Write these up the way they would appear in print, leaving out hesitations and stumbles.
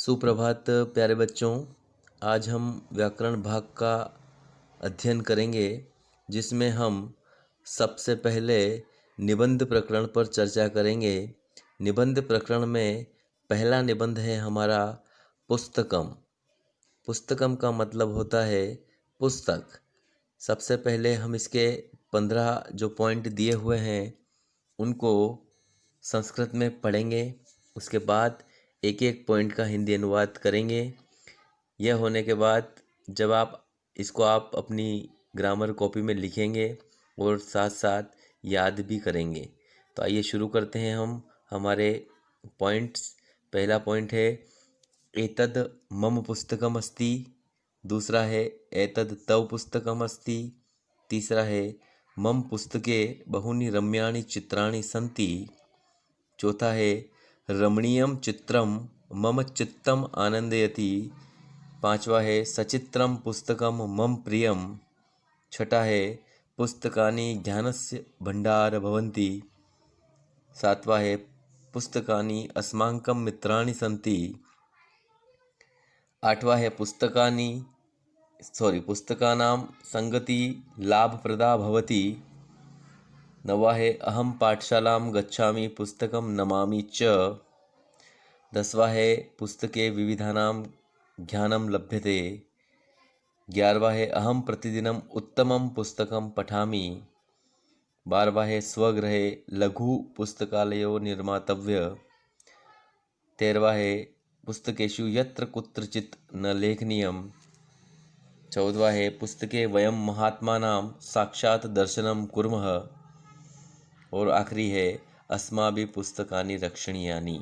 सुप्रभात प्यारे बच्चों। आज हम व्याकरण भाग का अध्ययन करेंगे, जिसमें हम सबसे पहले निबंध प्रकरण पर चर्चा करेंगे। निबंध प्रकरण में पहला निबंध है हमारा पुस्तकम। पुस्तकम का मतलब होता है पुस्तक। सबसे पहले हम इसके 15 जो पॉइंट दिए हुए हैं उनको संस्कृत में पढ़ेंगे। उसके बाद एक एक पॉइंट का हिंदी अनुवाद करेंगे। यह होने के बाद जब आप अपनी ग्रामर कॉपी में लिखेंगे और साथ साथ याद भी करेंगे। तो आइए शुरू करते हैं हम हमारे पॉइंट्स। पहला पॉइंट है एतद् मम पुस्तकम अस्ति। दूसरा है एतद् तव पुस्तकम अस्ति। तीसरा है मम पुस्तके बहूनि रम्याणि चित्राणि सन्ति। चौथा है रमणीयम चित्रम मम चित्तम आनंदयति। पांचवा है सचित्रम पुस्तकम मम प्रियम। छठा है पुस्तकानि ज्ञानस्य भंडार भवन्ति। सातवा है पुस्तकानि अस्माकं मित्राणि सन्ति। आठवा है पुस्तकानां संगति लाभप्रदा भवति। नवा है अहम पाठशालां गच्छामि पुस्तकं नमामि च। दसवा है पुस्तके विविधानां ज्ञानं लभ्यते। 11वां है अहम प्रतिदिनम उत्तमं पुस्तकं पठामि। 12वां है स्वगृहे लघु पुस्तकालयो निर्मातव्य। 13वां है पुस्तकेषु यत्र कुत्रचित् न लेखनीयम्। 14वां है पुस्तके वयं महात्मानां साक्षात् दर्शनं कुर्मः। और आखिरी है अस्माभिः पुस्तकानि रक्षणीयानि।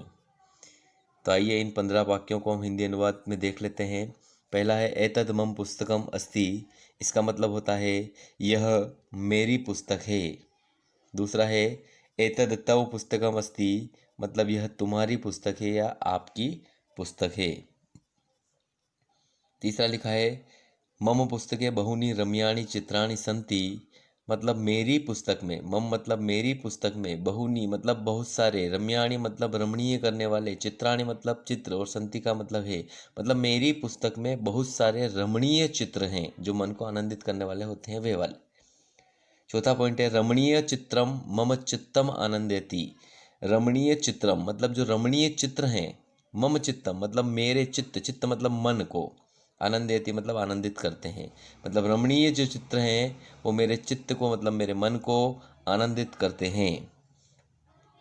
तो आइए इन 15 वाक्यों को हम हिंदी अनुवाद में देख लेते हैं। पहला है एतद् मम पुस्तकम अस्ति। इसका मतलब होता है यह मेरी पुस्तक है। दूसरा है एतद् तव पुस्तकम अस्ति, मतलब यह तुम्हारी पुस्तक है या आपकी पुस्तक है। तीसरा लिखा है मम पुस्तके बहूनि रम्याणि चित्राणि सन्ति, मतलब मेरी पुस्तक में, मम मतलब मेरी पुस्तक में, बहूनि मतलब बहुत सारे, रम्याणि मतलब रमणीय करने वाले, चित्राणि मतलब चित्र, और संति का मतलब है, मतलब मेरी पुस्तक में बहुत सारे रमणीय चित्र हैं जो मन को आनंदित करने वाले होते हैं, वे वाले। चौथा पॉइंट है रमणीय चित्रम मम चित्तम आनंदयति। रमणीय चित्रम मतलब जो रमणीय चित्र हैं, मम चित्तम मतलब मेरे चित्त मतलब मन को, आनंदयति मतलब आनंदित करते हैं, मतलब रमणीय जो चित्र हैं वो मेरे चित्त को मतलब मेरे मन को आनंदित करते हैं।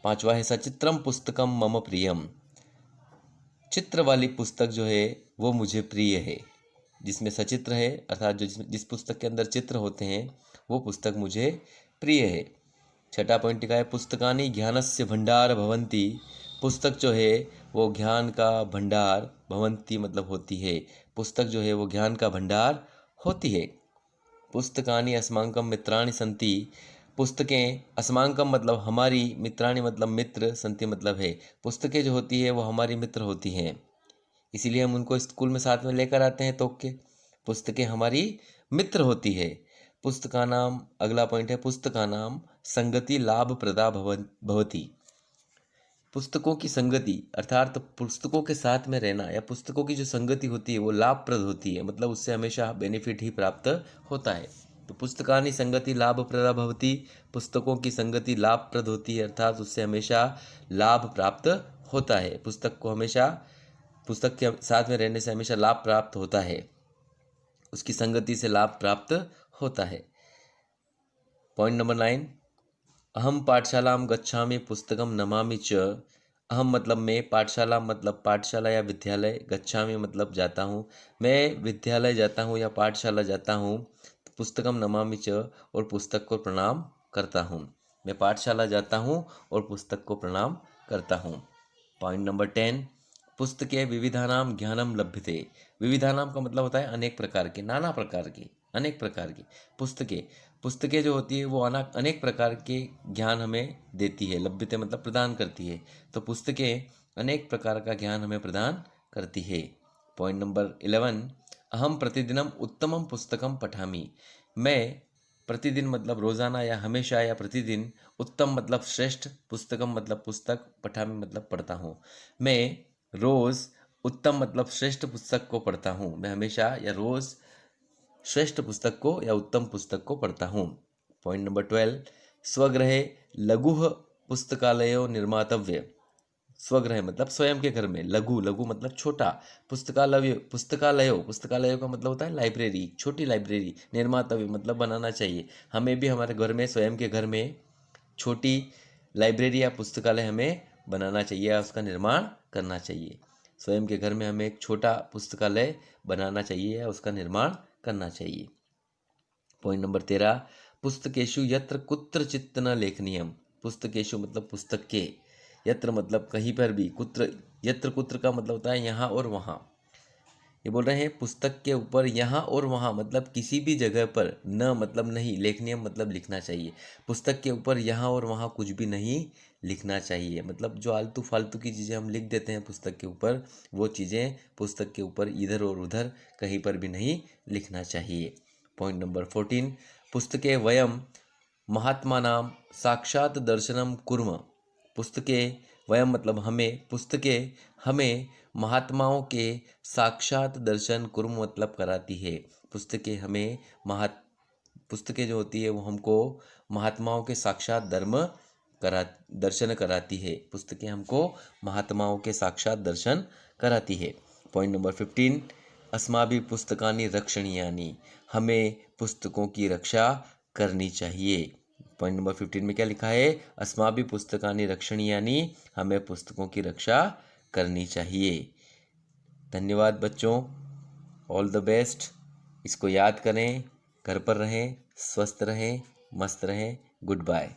पांचवा है सचित्रम पुस्तकम मम प्रियम। चित्र वाली पुस्तक जो है वो मुझे प्रिय है। जिसमें सचित्र है अर्थात जिस पुस्तक के अंदर चित्र होते हैं वो पुस्तक मुझे प्रिय है। छठा पॉइंट लिखा है पुस्तकानि ज्ञानस्य भंडार भवन्ति। पुस्तक जो है वो ज्ञान का भंडार, भवन्ति मतलब होती है, पुस्तक जो है वो ज्ञान का भंडार होती है। पुस्तकानि अस्माकं मित्राणि सन्ति। पुस्तकें अस्माकं मतलब हमारी, मित्राणि मतलब मित्र, सन्ति मतलब है, पुस्तकें जो होती है वो हमारी मित्र होती हैं, इसीलिए हम उनको स्कूल में साथ में लेकर आते हैं तोड़ के। पुस्तकें हमारी मित्र होती है। पुस्तकानाम, अगला पॉइंट है पुस्तकानाम संगति लाभ प्रदा भवति। पुस्तकों की संगति अर्थात पुस्तकों के साथ में रहना या पुस्तकों की जो संगति होती है वो लाभप्रद होती है, मतलब उससे हमेशा बेनिफिट ही प्राप्त होता है। तो पुस्तकानि संगति लाभ प्रदा भवति, पुस्तकों की संगति लाभप्रद होती है अर्थात उससे हमेशा लाभ प्राप्त होता है। पुस्तक के साथ में रहने से हमेशा लाभ प्राप्त होता है, उसकी संगति से लाभ प्राप्त होता है। पॉइंट नंबर 9 अहम पाठशालां गच्छामि पुस्तकम नमामि च। अहम मतलब मैं, पाठशाला मतलब पाठशाला या विद्यालय, गच्छामि मतलब जाता हूँ, मैं विद्यालय जाता हूँ या पाठशाला जाता हूँ, तो पुस्तकम नमामि च और पुस्तक को प्रणाम करता हूँ। मैं पाठशाला जाता हूँ और पुस्तक को प्रणाम करता हूँ। पॉइंट नंबर 10 पुस्तके विविधानाम ज्ञानम लभ्यते। विविधानाम का मतलब होता है अनेक प्रकार के, नाना प्रकार के, अनेक प्रकार की पुस्तकें जो होती है वो अनेक प्रकार के ज्ञान हमें देती है। लभ्यते मतलब प्रदान करती है, तो पुस्तकें अनेक प्रकार का ज्ञान हमें प्रदान करती है। पॉइंट नंबर 11 अहम प्रतिदिनम उत्तमम पुस्तकम पठामि। मैं प्रतिदिन मतलब रोजाना या हमेशा या प्रतिदिन, उत्तम मतलब श्रेष्ठ, पुस्तकम मतलब पुस्तक, पठामि मतलब पढ़ता हूँ। मैं रोज उत्तम मतलब श्रेष्ठ पुस्तक को पढ़ता हूँ। मैं हमेशा या रोज़ श्रेष्ठ पुस्तक को या उत्तम पुस्तक को पढ़ता हूँ। पॉइंट नंबर 12, स्वगृहे लघुः पुस्तकालयो निर्मातव्य। स्वगृह मतलब स्वयं के घर में, लघु लघु मतलब छोटा, पुस्तकालयो का मतलब होता है लाइब्रेरी, छोटी लाइब्रेरी, निर्मातव्य मतलब बनाना चाहिए। हमें भी हमारे घर में, स्वयं के घर में छोटी लाइब्रेरी या पुस्तकालय हमें बनाना चाहिए या उसका निर्माण करना चाहिए। स्वयं के घर में हमें एक छोटा पुस्तकालय बनाना चाहिए या उसका निर्माण करना चाहिए। पॉइंट नंबर 13, पुस्तकेषु यत्र कुत्रचित् न लेखनीयम। पुस्तकेषु मतलब पुस्तक के, यत्र मतलब कहीं पर भी, कुत्र, यत्र कुत्र का मतलब होता है यहाँ और वहाँ। ये बोल रहे हैं पुस्तक के ऊपर यहाँ और वहाँ मतलब किसी भी जगह पर, न मतलब नहीं, लेखनीयम मतलब लिखना चाहिए। पुस्तक के ऊपर यहाँ और वहाँ कुछ भी नहीं लिखना चाहिए। मतलब जो आलतू फालतू की चीज़ें हम लिख देते हैं पुस्तक के ऊपर, वो चीज़ें पुस्तक के ऊपर इधर और उधर कहीं पर भी नहीं लिखना चाहिए। पॉइंट नंबर 14, पुस्तके वयम महात्मानां साक्षात दर्शनम कुर्म। पुस्तकें वयम मतलब हमें, पुस्तकें हमें महात्माओं के साक्षात दर्शन कुर्म मतलब कराती है। पुस्तकें हमें पुस्तकें जो होती है वो हमको महात्माओं के साक्षात दर्शन कराती है। पुस्तकें हमको महात्माओं के साक्षात दर्शन कराती है। पॉइंट नंबर 15, अस्माभिः पुस्तकानि रक्षणीयानि। हमें पुस्तकों की रक्षा करनी चाहिए। पॉइंट नंबर 15 में क्या लिखा है? अस्माभिः पुस्तकानि रक्षणीयानि, हमें पुस्तकों की रक्षा करनी चाहिए। धन्यवाद बच्चों, ऑल द बेस्ट। इसको याद करें, घर पर रहें, स्वस्थ रहें, मस्त रहें। Good bye.